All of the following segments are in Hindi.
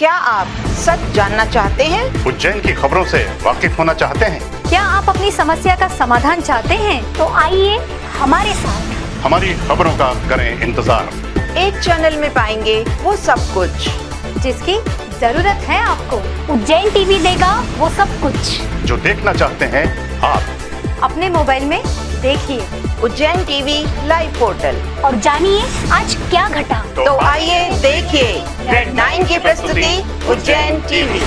क्या आप सच जानना चाहते हैं? उज्जैन की खबरों से वाकिफ होना चाहते हैं? क्या आप अपनी समस्या का समाधान चाहते हैं? तो आइए हमारे साथ, हमारी खबरों का करें इंतजार। एक चैनल में पाएंगे वो सब कुछ जिसकी जरूरत है आपको। उज्जैन टीवी देगा वो सब कुछ जो देखना चाहते हैं आप अपने मोबाइल में देखिए। Ujjain TV live portal. और जानिए आज क्या घटा। तो आइए देखिए रेड 9 की प्रस्तुति उज्जैन टीवी।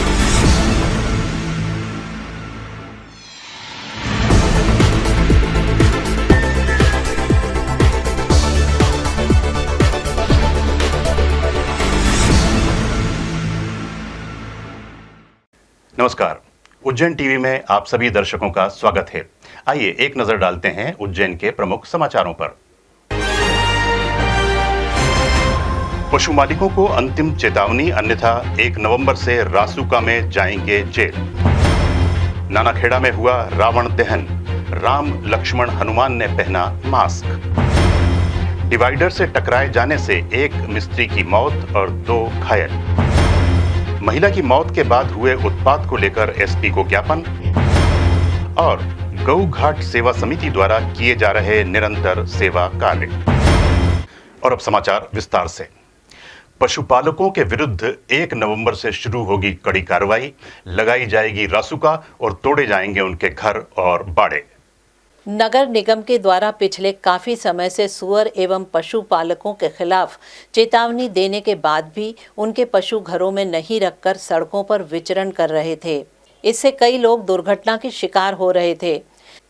नमस्कार, उज्जैन टीवी में आप सभी दर्शकों का स्वागत है। आइए एक नजर डालते हैं उज्जैन के प्रमुख समाचारों पर। पशु मालिकों को अंतिम चेतावनी, अन्यथा 1 नवंबर से रासुका में जाएंगे जेल। नानाखेड़ा में हुआ रावण दहन, राम लक्ष्मण हनुमान ने पहना मास्क। डिवाइडर से टकराए जाने से 1 मिस्त्री की मौत और 2 घायल। महिला की मौत के बाद हुए उत्पात को लेकर एसपी को ज्ञापन। और गौ घाट सेवा समिति द्वारा किए जा रहे निरंतर सेवा कार्य। और अब समाचार विस्तार से। पशुपालकों के विरुद्ध 1 नवंबर से शुरू होगी कड़ी कार्रवाई, लगाई जाएगी रासुका और तोड़े जाएंगे उनके घर और बाड़े। नगर निगम के द्वारा पिछले काफी समय से सुअर एवं पशु पालकों के खिलाफ चेतावनी देने के बाद भी उनके पशु घरों में नहीं रखकर सड़कों पर विचरण कर रहे थे। इससे कई लोग दुर्घटना के शिकार हो रहे थे।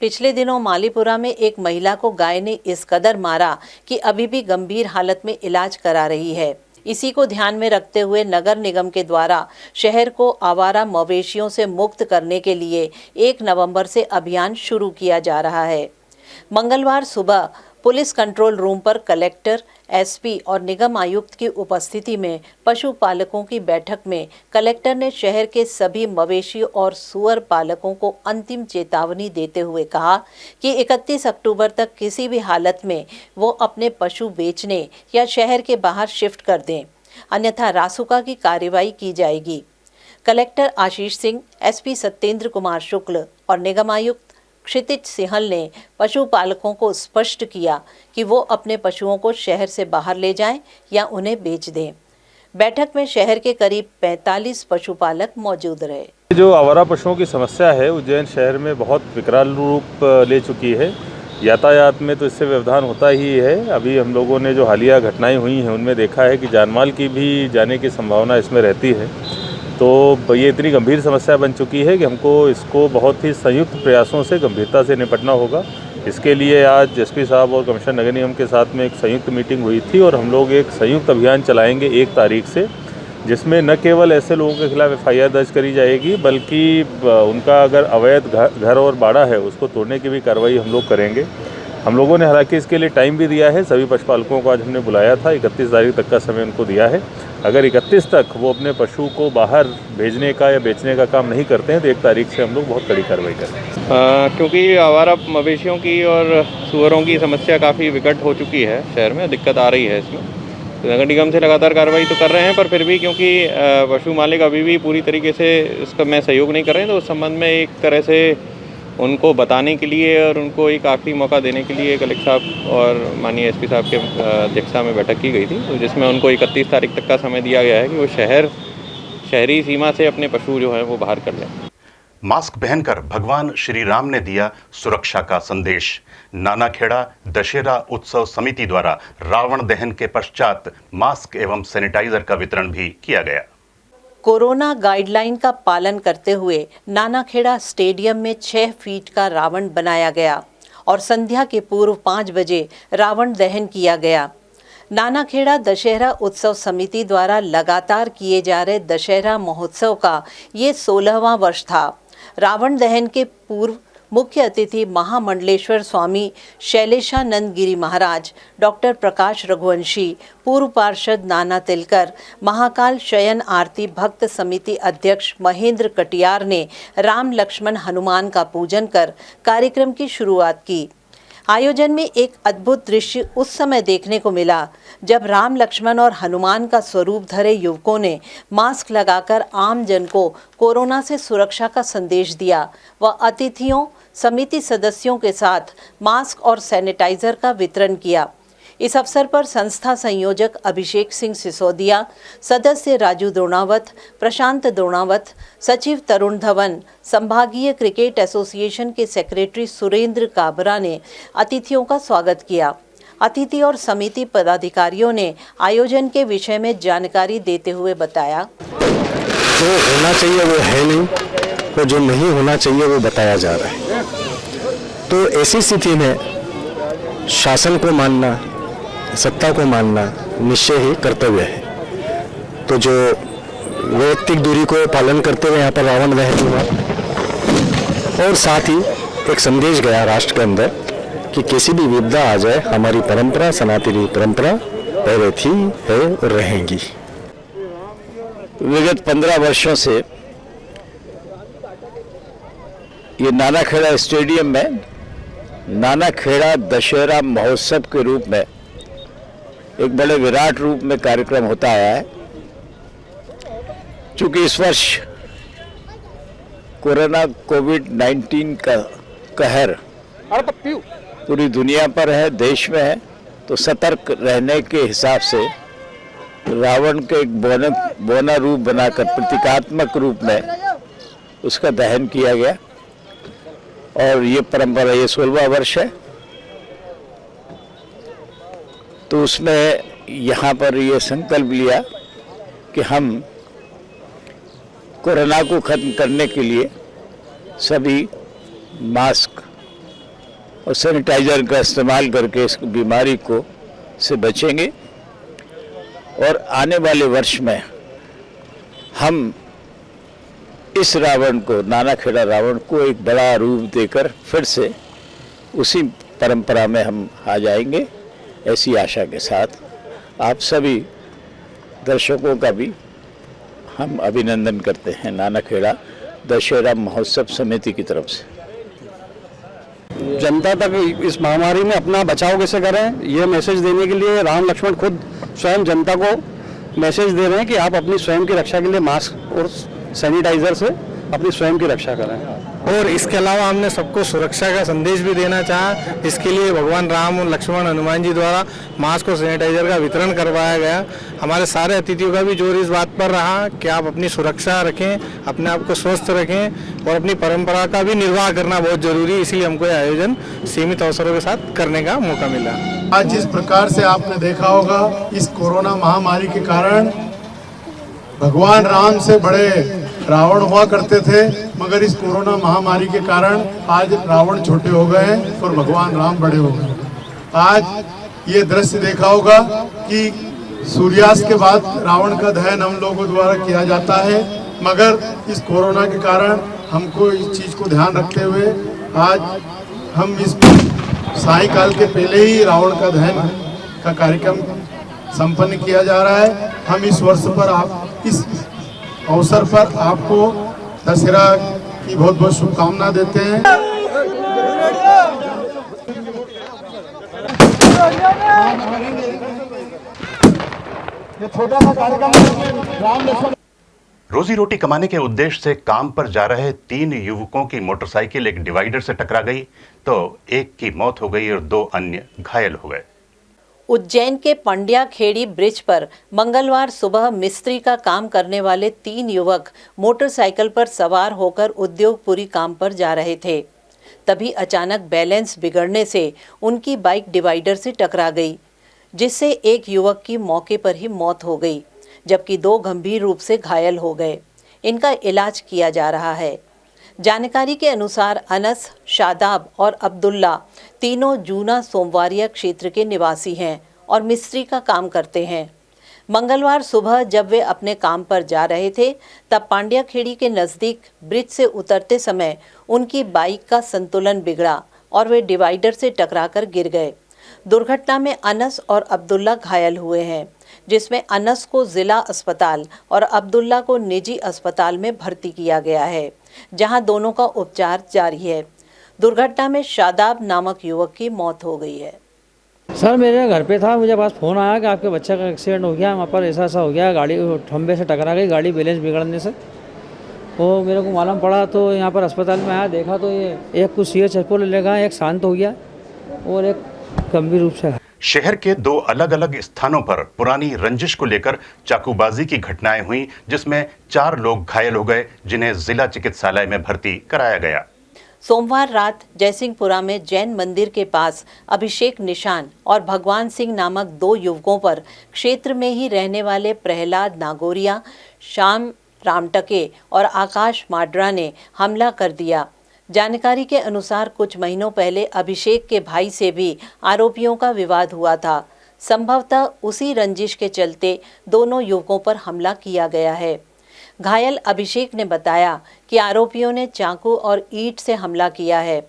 पिछले दिनों मालीपुरा में एक महिला को गाय ने इस कदर मारा कि अभी भी गंभीर हालत में इलाज करा रही है। इसी को ध्यान में रखते हुए नगर निगम के द्वारा शहर को आवारा मवेशियों से मुक्त करने के लिए 1 नवंबर से अभियान शुरू किया जा रहा है। मंगलवार सुबह पुलिस कंट्रोल रूम पर कलेक्टर, एसपी और निगम आयुक्त की उपस्थिति में पशुपालकों की बैठक में कलेक्टर ने शहर के सभी मवेशी और सुअर पालकों को अंतिम चेतावनी देते हुए कहा कि 31 अक्टूबर तक किसी भी हालत में वो अपने पशु बेचने या शहर के बाहर शिफ्ट कर दें, अन्यथा रासुका की कार्रवाई की जाएगी। कलेक्टर आशीष सिंह, एसपी सत्येंद्र कुमार शुक्ल और निगम आयुक्त क्षितिज सिंहल ने पशुपालकों को स्पष्ट किया कि वो अपने पशुओं को शहर से बाहर ले जाएं या उन्हें बेच दें। बैठक में शहर के करीब 45 पशुपालक मौजूद रहे। जो आवारा पशुओं की समस्या है उज्जैन शहर में बहुत विकराल रूप ले चुकी है। यातायात में तो इससे व्यवधान होता ही है। अभी हम लोगों ने जो हालिया घटनाएं हुई हैं उनमें देखा है कि जानमाल की भी जाने की संभावना इसमें रहती है। तो ये इतनी गंभीर समस्या बन चुकी है कि हमको इसको बहुत ही संयुक्त प्रयासों से गंभीरता से निपटना होगा। इसके लिए आज एसपी साहब और कमिश्नर नगर निगम के साथ में एक संयुक्त मीटिंग हुई थी और हम लोग एक संयुक्त अभियान चलाएंगे 1 तारीख से, जिसमें न केवल ऐसे लोगों के खिलाफ FIR दर्ज करी जाएगी बल्कि उनका अगर अवैध घर और बाड़ा है उसको तोड़ने की भी कार्रवाई हम लोग करेंगे। हम लोगों ने हालांकि इसके लिए टाइम भी दिया है। सभी पशुपालकों को आज हमने बुलाया था, 31 तारीख तक का समय उनको दिया है। अगर 31 तक वो अपने पशु को बाहर भेजने का या बेचने का काम नहीं करते हैं तो 1 तारीख से हम लोग बहुत कड़ी कार्रवाई करेंगे। क्योंकि आवारा मवेशियों की और सुअरों की समस्या काफ़ी विकट हो चुकी है शहर में, दिक्कत आ रही है इसमें। तो नगर निगम से लगातार कार्रवाई तो कर रहे हैं, पर फिर भी क्योंकि पशु मालिक अभी भी पूरी तरीके से इसका में सहयोग नहीं कर रहे हैं, तो उस संबंध में एक तरह से उनको बताने के लिए और उनको एक आखिरी मौका देने के लिए कलेक्टर साहब और माननीय एसपी साहब के अध्यक्षता में बैठक की गई थी, तो जिसमें उनको 31 तारीख तक का समय दिया गया है कि वो शहरी सीमा से अपने पशु जो हैं वो बाहर कर लें। मास्क पहनकर भगवान श्री राम ने दिया सुरक्षा का संदेश। नानाखेड़ा दशहरा उत्सव समिति द्वारा रावण दहन के पश्चात मास्क एवं सैनिटाइजर का वितरण भी किया गया। कोरोना गाइडलाइन का पालन करते हुए नानाखेड़ा स्टेडियम में 6 फीट का रावण बनाया गया और संध्या के पूर्व 5 बजे रावण दहन किया गया। नानाखेड़ा दशहरा उत्सव समिति द्वारा लगातार किए जा रहे दशहरा महोत्सव का ये 16वां वर्ष था। रावण दहन के पूर्व मुख्य अतिथि महामंडलेश्वर स्वामी शैलेशानंद गिरी महाराज, डॉक्टर प्रकाश रघुवंशी, पूर्व पार्षद नाना तिलकर, महाकाल शयन आरती भक्त समिति अध्यक्ष महेंद्र कटियार ने राम लक्ष्मण हनुमान का पूजन कर कार्यक्रम की शुरुआत की। आयोजन में एक अद्भुत दृश्य उस समय देखने को मिला जब राम, लक्ष्मण और हनुमान का स्वरूप धरे युवकों ने मास्क लगाकर आम जन को कोरोना से सुरक्षा का संदेश दिया व अतिथियों, समिति सदस्यों के साथ मास्क और सैनिटाइजर का वितरण किया। इस अवसर पर संस्था संयोजक अभिषेक सिंह सिसोदिया, सदस्य राजू द्रोणावत, प्रशांत द्रोणावत, सचिव तरुण धवन, संभागीय क्रिकेट एसोसिएशन के सेक्रेटरी सुरेंद्र काबरा ने अतिथियों का स्वागत किया। अतिथि और समिति पदाधिकारियों ने आयोजन के विषय में जानकारी देते हुए बताया, जो होना चाहिए वो है नहीं, तो जो नहीं होना चाहिए वो बताया जा रहा है। तो ऐसी स्थिति में शासन को मानना, सत्ता को मानना निश्चय ही कर्तव्य है। तो जो वैयक्तिक दूरी को पालन करते हुए यहाँ पर रावण दहन हुआ और साथ ही एक संदेश गया राष्ट्र के अंदर कि किसी भी विपदा आ जाए, हमारी परंपरा, सनातनी परंपरा पहले थी, है और रहेंगी। विगत 15 वर्षों से ये नानाखेड़ा स्टेडियम में नानाखेड़ा दशहरा महोत्सव के रूप में एक बड़े विराट रूप में कार्यक्रम होता आया है। चूंकि इस वर्ष कोरोना कोविड-19 का कहर पूरी दुनिया पर है, देश में है, तो सतर्क रहने के हिसाब से रावण के एक बौना रूप बनाकर प्रतीकात्मक रूप में उसका दहन किया गया और ये परंपरा ये 16वां वर्ष है। तो उसमें यहाँ पर ये संकल्प लिया कि हम कोरोना को खत्म करने के लिए सभी मास्क और सैनिटाइजर का इस्तेमाल करके इस बीमारी को से बचेंगे और आने वाले वर्ष में हम इस रावण को, नानाखेड़ा रावण को एक बड़ा रूप देकर फिर से उसी परंपरा में हम आ जाएंगे। ऐसी आशा के साथ आप सभी दर्शकों का भी हम अभिनंदन करते हैं नानाखेड़ा दशहरा महोत्सव समिति की तरफ से। जनता तक इस महामारी में अपना बचाव कैसे करें, ये मैसेज देने के लिए राम लक्ष्मण खुद स्वयं जनता को मैसेज दे रहे हैं कि आप अपनी स्वयं की रक्षा के लिए मास्क और सैनिटाइजर से अपनी स्वयं की रक्षा करें। और इसके अलावा हमने सबको सुरक्षा का संदेश भी देना चाहा। इसके लिए भगवान राम और लक्ष्मण हनुमान जी द्वारा मास्क और सैनिटाइजर का वितरण करवाया गया। हमारे सारे अतिथियों का भी जोर इस बात पर रहा कि आप अपनी सुरक्षा रखें, अपने आप को स्वस्थ रखें और अपनी परंपरा का भी निर्वाह करना बहुत जरूरी है। इसलिए हमको यह आयोजन सीमित अवसरों के साथ करने का मौका मिला। आज जिस प्रकार से आपने देखा होगा, इस कोरोना महामारी के कारण भगवान राम से बड़े रावण हुआ करते थे, मगर इस कोरोना महामारी के कारण आज रावण छोटे हो गए हैं और भगवान राम बड़े हो गए। आज ये दृश्य देखा होगा कि सूर्यास्त के बाद रावण का दहन हम लोगों द्वारा किया जाता है, मगर इस कोरोना के कारण हमको इस चीज को ध्यान रखते हुए आज हम इस सायंकाल के पहले ही रावण का दहन का कार्यक्रम संपन्न किया जा रहा है। हम इस वर्ष पर इस अवसर पर आपको दशहरा की बहुत बहुत शुभकामना देते हैं। ये छोटा सा कार्यक्रम रोजी रोटी कमाने के उद्देश्य से काम पर जा रहे 3 युवकों की मोटरसाइकिल एक डिवाइडर से टकरा गई तो एक की मौत हो गई और 2 अन्य घायल हो गए। उज्जैन के पंड्या खेड़ी ब्रिज पर मंगलवार सुबह मिस्त्री का काम करने वाले 3 युवक मोटरसाइकिल पर सवार होकर उद्योगपुरी काम पर जा रहे थे। तभी अचानक बैलेंस बिगड़ने से उनकी बाइक डिवाइडर से टकरा गई, जिससे एक युवक की मौके पर ही मौत हो गई, जबकि 2 गंभीर रूप से घायल हो गए। इनका इलाज किया जा रहा है। जानकारी के अनुसार अनस, शादाब और अब्दुल्ला तीनों जूना सोमवारिया क्षेत्र के निवासी हैं और मिस्त्री का काम करते हैं। मंगलवार सुबह जब वे अपने काम पर जा रहे थे तब पांड्या खेड़ी के नज़दीक ब्रिज से उतरते समय उनकी बाइक का संतुलन बिगड़ा और वे डिवाइडर से टकराकर गिर गए। दुर्घटना में अनस और अब्दुल्ला घायल हुए हैं, जिसमें अनस को जिला अस्पताल और अब्दुल्ला को निजी अस्पताल में भर्ती किया गया है, जहां दोनों का उपचार जारी है। दुर्घटना में शादाब नामक युवक की मौत हो गई है। सर मेरे घर पे था, मुझे पास फ़ोन आया कि आपके बच्चे का एक्सीडेंट हो गया, वहाँ पर ऐसा हो गया, गाड़ी खंबे से टकरा गई, गाड़ी बैलेंस बिगड़ने से। वो मेरे को मालूम पड़ा तो यहाँ पर अस्पताल में आया, देखा तो ये एक कुछ सीएच ले गया, एक शांत हो गया और एक गंभीर रूप से। शहर के 2 अलग-अलग स्थानों पर पुरानी रंजिश को लेकर चाकूबाजी की घटनाएं हुई, जिसमें 4 लोग घायल हो गए, जिन्हें जिला चिकित्सालय में भर्ती कराया गया। सोमवार रात जयसिंहपुरा में जैन मंदिर के पास अभिषेक निशान और भगवान सिंह नामक 2 युवकों पर क्षेत्र में ही रहने वाले प्रहलाद नागोरिया, श्याम रामटके और आकाश माड्रा ने हमला कर दिया। जानकारी के अनुसार कुछ महीनों पहले अभिषेक के भाई से भी आरोपियों का विवाद हुआ था। संभवतः उसी रंजिश के चलते दोनों युवकों पर हमला किया गया है। घायल अभिषेक ने बताया कि आरोपियों ने चाकू और ईंट से हमला किया है।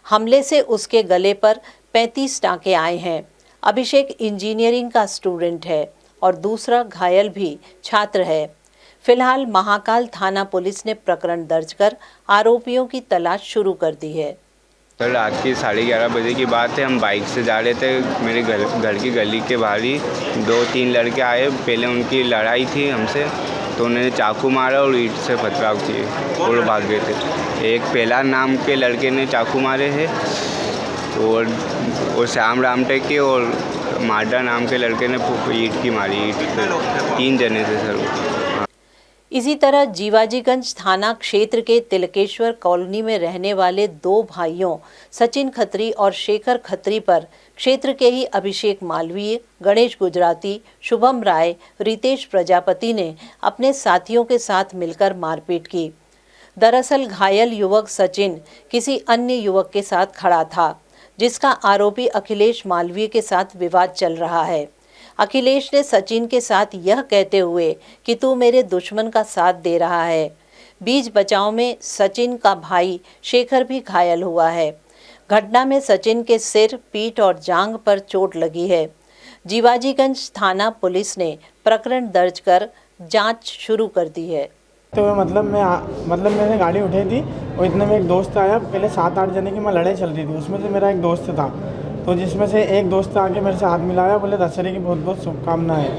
हमले से उसके गले पर 35 टांके आए हैं। अभिषेक इंजीनियरिंग का स्टूडेंट है और दूसरा घायल भी छात्र है। फिलहाल महाकाल थाना पुलिस ने प्रकरण दर्ज कर आरोपियों की तलाश शुरू कर दी है। कल रात की 11:30 बजे की बात है। हम बाइक से जा रहे थे। मेरे घर की गली के बाहर ही 2-3 लड़के आए। पहले उनकी लड़ाई थी हमसे, तो उन्होंने चाकू मारा और ईंट से पथराव किए और भाग गए थे। एक पहला नाम के लड़के ने चाकू मारे हैं और श्याम रामटेके और माडा नाम के लड़के ने ईंट की मारी। ईंट 3 जने थे सर। इसी तरह जीवाजीगंज थाना क्षेत्र के तिलकेश्वर कॉलोनी में रहने वाले 2 भाइयों सचिन खत्री और शेखर खत्री पर क्षेत्र के ही अभिषेक मालवीय, गणेश गुजराती, शुभम राय, रितेश प्रजापति ने अपने साथियों के साथ मिलकर मारपीट की। दरअसल घायल युवक सचिन किसी अन्य युवक के साथ खड़ा था, जिसका आरोपी अखिलेश मालवीय के साथ विवाद चल रहा है। अखिलेश ने सचिन के साथ यह कहते हुए कि तू मेरे दुश्मन का साथ दे रहा है। बीच बचाव में सचिन का भाई शेखर भी घायल हुआ है। घटना में सचिन के सिर, पीठ और जांघ पर चोट लगी है। जीवाजीगंज थाना पुलिस ने प्रकरण दर्ज कर जांच शुरू कर दी है। तो मैंने गाड़ी उठाई थी और इतने में एक दोस्त आया। पहले 7-8 जने की मैं लड़ाई चल रही थी, उसमें से मेरा एक दोस्त था। तो जिसमें से एक दोस्त आके मेरे से हाथ मिलाया, बोले दशहरे की बहुत बहुत शुभकामनाएं,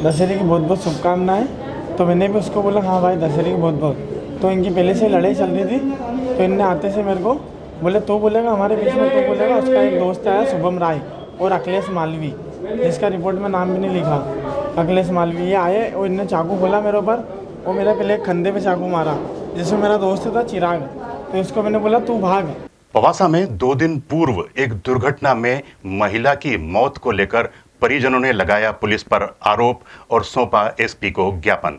दशहरे की बहुत बहुत शुभकामनाएं। तो मैंने भी उसको बोला हाँ भाई दशहरे की बहुत बहुत। तो इनकी पहले से लड़ाई चल रही थी, तो इनने आते से मेरे को बोले तो बोलेगा हमारे बीच में, तो बोलेगा। उसका एक दोस्त आया शुभम राय और अखिलेश मालवी, जिसका रिपोर्ट में नाम भी नहीं लिखा, अखिलेश मालवी। ये आए और इनने चाकू खोला मेरे ऊपर और मेरा पहले कंधे पे चाकू मारा, जिसमें मेरा दोस्त था चिराग। तो इसको मैंने बोला तू भाग। पवासा में 2 दिन पूर्व एक दुर्घटना में महिला की मौत को लेकर परिजनों ने लगाया पुलिस पर आरोप और सौंपा एसपी को ज्ञापन।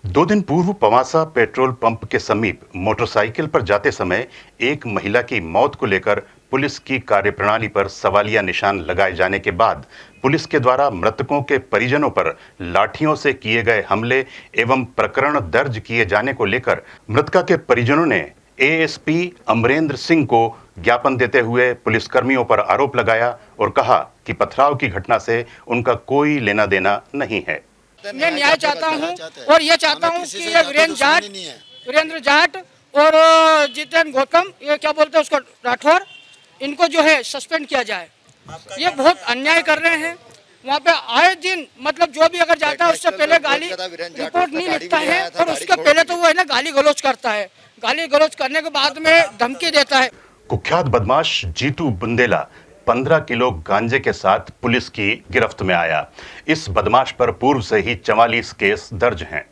2 दिन पूर्व पवासा पेट्रोल पंप के समीप मोटरसाइकिल पर जाते समय एक महिला की मौत को लेकर पुलिस की कार्यप्रणाली पर सवालिया निशान लगाए जाने के बाद पुलिस के द्वारा मृतकों के परिजनों पर लाठियों से किए गए हमले एवं प्रकरण दर्ज किए जाने को लेकर मृतका के परिजनों ने एएसपी अमरेंद्र सिंह को ज्ञापन देते हुए पुलिसकर्मियों पर आरोप लगाया और कहा कि पथराव की घटना से उनका कोई लेना देना नहीं है। मैं न्याय चाहता हूं और ये चाहता हूं कि ये वीरेंद्र जाट और जितेंद्र गौतम, ये क्या बोलते हैं उसको, राठौर, इनको जो है सस्पेंड किया जाए। ये बहुत अन्याय कर रहे हैं। वहाँ पे आए दिन जो भी अगर जाता है उससे पहले गाली रिपोर्ट नहीं लिखता है और उसके पहले तो वो है ना गाली गलौज करता है। गाली गलौज करने के बाद में धमकी देता है। कुख्यात बदमाश जीतू बुंदेला 15 किलो गांजे के साथ पुलिस की गिरफ्त में आया। इस बदमाश पर पूर्व से ही 44 केस दर्ज हैं।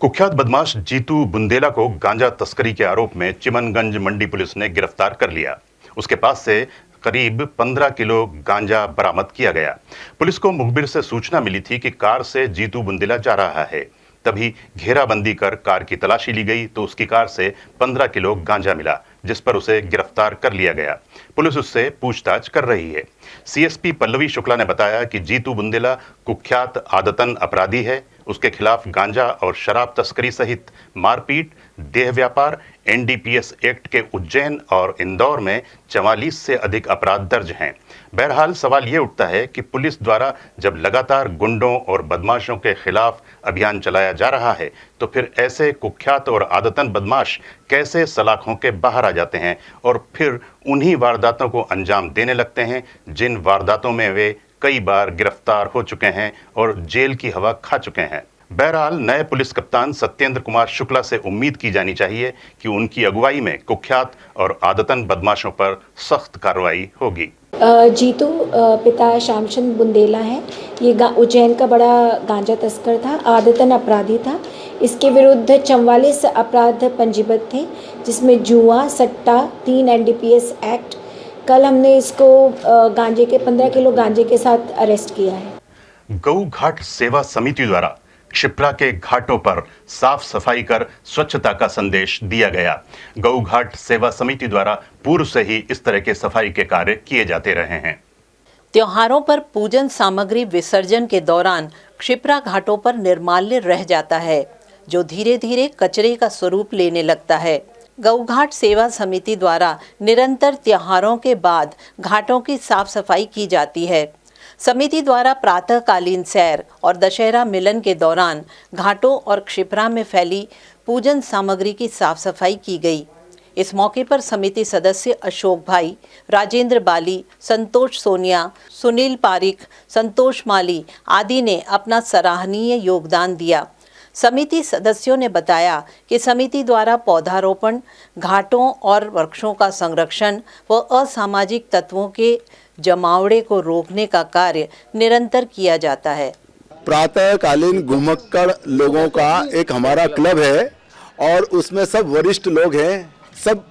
कुख्यात बदमाश जीतू बुंदेला को गांजा तस्करी के आरोप में चिमनगंज मंडी पुलिस ने गिरफ्तार कर लिया। उसके पास से करीब 15 किलो गांजा बरामद किया गया। पुलिस को मुखबिर से सूचना मिली थी कि कार से जीतू बुंदेला जा रहा है। तभी घेराबंदी कर कार की तलाशी ली गई तो उसकी कार से 15 किलो गांजा मिला, जिस पर उसे गिरफ्तार कर लिया गया। पुलिस उससे पूछताछ कर रही है। सीएसपी पल्लवी शुक्ला ने बताया कि जीतू बुंदेला कुख्यात आदतन अपराधी है उसके खिलाफ गांजा और शराब तस्करी सहित मारपीट, देह व्यापार, एनडीपीएस एक्ट के उज्जैन और इंदौर में 44 से अधिक अपराध दर्ज हैं। बहरहाल सवाल ये उठता है कि पुलिस द्वारा जब लगातार गुंडों और बदमाशों के खिलाफ अभियान चलाया जा रहा है तो फिर ऐसे कुख्यात और आदतन बदमाश कैसे सलाखों के बाहर आ जाते हैं और फिर उन्हीं वारदातों को अंजाम देने लगते हैं जिन वारदातों में वे कई बार गिरफ्तार हो चुके हैं और जेल की हवा खा चुके हैं। बहरहाल नए पुलिस कप्तान सत्येंद्र कुमार शुक्ला से उम्मीद की जानी चाहिए कि उनकी अगुवाई में कुख्यात और आदतन बदमाशों पर सख्त कार्रवाई होगी। जीतू पिता श्यामचंद बुंदेला है। ये उज्जैन का बड़ा गांजा तस्कर था, आदतन अपराधी था। इसके विरुद्ध 44 अपराध पंजीबद्ध थे, जिसमें जुआ, सट्टा, 3 एनडीपीएस एक्ट। कल हमने इसको गांजे के 15 किलो गांजे के साथ अरेस्ट किया है। गौ घाट सेवा समिति द्वारा क्षिप्रा के घाटों पर साफ सफाई कर स्वच्छता का संदेश दिया गया। गौ घाट सेवा समिति द्वारा पूर्व से ही इस तरह के सफाई के कार्य किए जाते रहे हैं। त्योहारों पर पूजन सामग्री विसर्जन के दौरान क्षिप्रा घाटों पर निर्माल्य रह जाता है, जो धीरे धीरे कचरे का स्वरूप लेने लगता है। गौघाट सेवा समिति द्वारा निरंतर त्योहारों के बाद घाटों की साफ सफाई की जाती है। समिति द्वारा प्रातःकालीन सैर और दशहरा मिलन के दौरान घाटों और क्षिप्रा में फैली पूजन सामग्री की साफ सफाई की गई। इस मौके पर समिति सदस्य अशोक भाई, राजेंद्र बाली, संतोष सोनिया, सुनील पारिक, संतोष माली आदि ने अपना सराहनीय योगदान दिया। समिति सदस्यों ने बताया कि समिति द्वारा पौधारोपण, घाटों और वृक्षों का संरक्षण व असामाजिक तत्वों के जमावड़े को रोकने का कार्य निरंतर किया जाता है। प्रातःकालीन घुमक्कड़ लोगों का एक हमारा क्लब है और उसमें सब वरिष्ठ लोग हैं, सब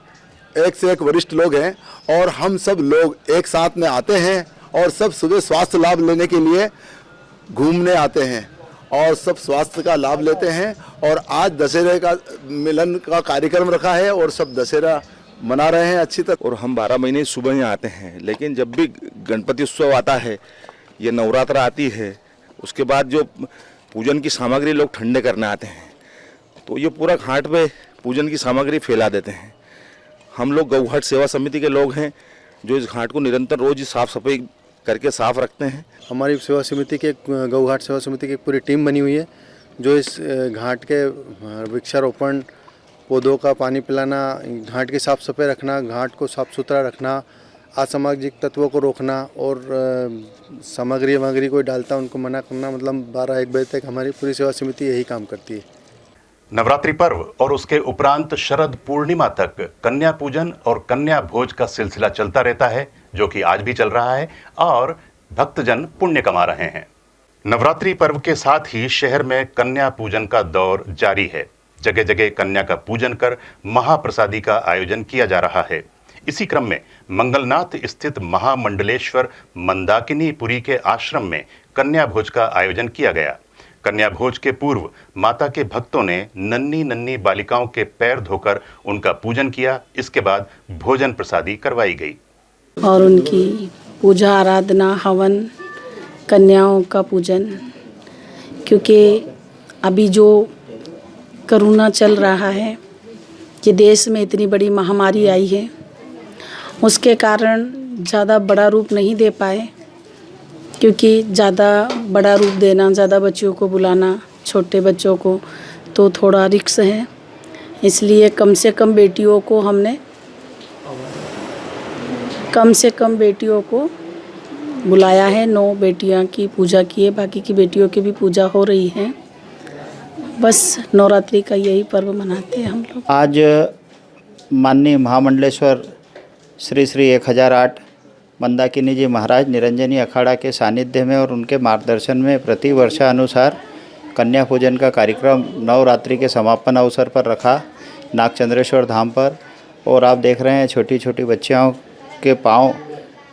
एक से एक वरिष्ठ लोग हैं और हम सब लोग एक साथ में आते हैं और सब सुबह स्वास्थ्य लाभ लेने के लिए घूमने आते हैं और सब स्वास्थ्य का लाभ लेते हैं। और आज दशहरे का मिलन का कार्यक्रम रखा है और सब दशहरा मना रहे हैं अच्छी तरह। और हम 12 महीने सुबह ही आते हैं, लेकिन जब भी गणपति उत्सव आता है या नवरात्र आती है, उसके बाद जो पूजन की सामग्री लोग ठंडे करने आते हैं तो ये पूरा घाट पे पूजन की सामग्री फैला देते हैं। हम लोग गौघाट सेवा समिति के लोग हैं जो इस घाट को निरंतर रोज साफ सफाई करके साफ रखते हैं। हमारी सेवा समिति के गौघाट सेवा समिति की एक पूरी टीम बनी हुई है जो इस घाट के वृक्षारोपण, पौधों का पानी पिलाना, घाट की साफ सफाई रखना, घाट को साफ सुथरा रखना, असामाजिक तत्वों को रोकना और सामग्री कोई डालता उनको मना करना, मतलब 12-1 बजे तक हमारी पूरी सेवा समिति यही काम करती है। नवरात्रि पर्व और उसके उपरांत शरद पूर्णिमा तक कन्या पूजन और कन्या भोज का सिलसिला चलता रहता है, जो कि आज भी चल रहा है और भक्तजन पुण्य कमा रहे हैं। नवरात्रि पर्व के साथ ही शहर में कन्या पूजन का दौर जारी है। जगह जगह कन्या का पूजन कर महाप्रसादी का आयोजन किया जा रहा है। इसी क्रम में मंगलनाथ स्थित महामंडलेश्वर मंदाकिनीपुरी के आश्रम में कन्या भोज का आयोजन किया गया। कन्या भोज के पूर्व माता के भक्तों ने नन्ही नन्ही बालिकाओं के पैर धोकर उनका पूजन किया। इसके बाद भोजन प्रसादी करवाई गई और उनकी पूजा आराधना, हवन, कन्याओं का पूजन, क्योंकि अभी जो कोरोना चल रहा है, कि देश में इतनी बड़ी महामारी आई है, उसके कारण ज़्यादा बड़ा रूप नहीं दे पाए, क्योंकि ज़्यादा बड़ा रूप देना, ज़्यादा बच्चों को बुलाना, छोटे बच्चों को, तो थोड़ा रिस्क है। इसलिए कम से कम बेटियों को बुलाया है। 9 बेटियां की पूजा की है, बाकी की बेटियों की भी पूजा हो रही है। बस नवरात्रि का यही पर्व मनाते हैं हम लोग। आज माननीय महामंडलेश्वर श्री श्री 1008 मंदाकिनी जी महाराज निरंजनी अखाड़ा के सानिध्य में और उनके मार्गदर्शन में प्रति वर्षानुसार कन्या पूजन का कार्यक्रम नवरात्रि के समापन अवसर पर रखा नागचंद्रेश्वर धाम पर। और आप देख रहे हैं छोटी छोटी बच्चियों के पाँव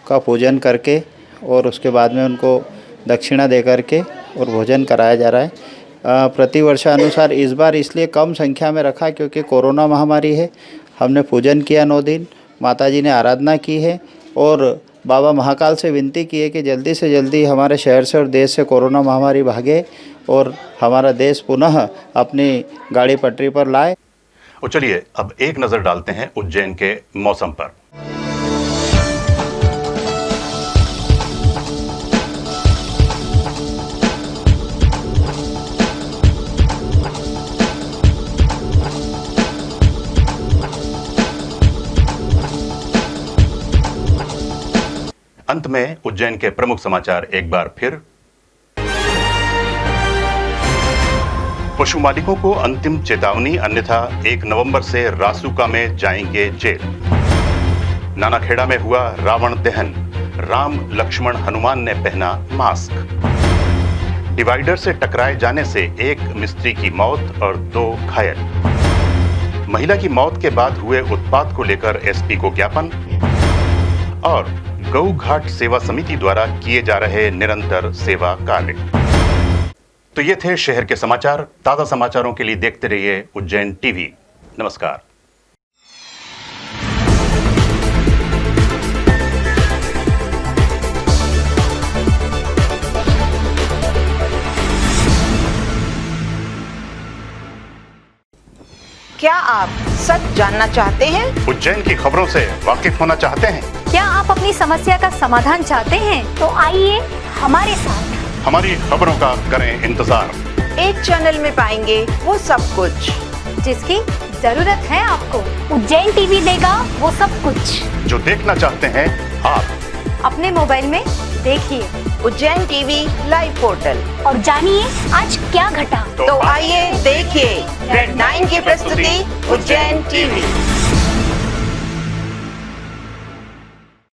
का पूजन करके और उसके बाद में उनको दक्षिणा दे करके और भोजन कराया जा रहा है। प्रति वर्षानुसार इस बार इसलिए कम संख्या में रखा क्योंकि कोरोना महामारी है। हमने पूजन किया 9 दिन, माताजी ने आराधना की है और बाबा महाकाल से विनती की है कि जल्दी से जल्दी हमारे शहर से और देश से कोरोना महामारी भागे और हमारा देश पुनः अपनी गाड़ी पटरी पर लाए। और चलिए अब एक नजर डालते हैं उज्जैन के मौसम पर। अंत में उज्जैन के प्रमुख समाचार एक बार फिर। पशु मालिकों को अंतिम चेतावनी, अन्यथा 1 नवंबर से रासुका में जाएंगे जेल। नानाखेड़ा में हुआ रावण दहन, राम लक्ष्मण हनुमान ने पहना मास्क। डिवाइडर से टकराए जाने से 1 मिस्त्री की मौत और 2 घायल। महिला की मौत के बाद हुए उत्पात को लेकर एसपी को ज्ञापन। और गौ घाट सेवा समिति द्वारा किए जा रहे निरंतर सेवा कार्य। तो ये थे शहर के समाचार। ताजा समाचारों के लिए देखते रहिए उज्जैन टीवी। नमस्कार। क्या आप सच जानना चाहते हैं? उज्जैन की खबरों से वाकिफ होना चाहते हैं? क्या आप अपनी समस्या का समाधान चाहते हैं? तो आइए हमारे साथ। हमारी खबरों का करें इंतजार। एक चैनल में पाएंगे वो सब कुछ जिसकी जरूरत है आपको। उज्जैन टीवी देगा वो सब कुछ जो देखना चाहते हैं आप अपने मोबाइल में देखिए। उज्जैन टीवी लाइव पोर्टल और जानिए आज क्या घटा। तो आइए देखिए रेड 9 की प्रस्तुति उज्जैन टीवी।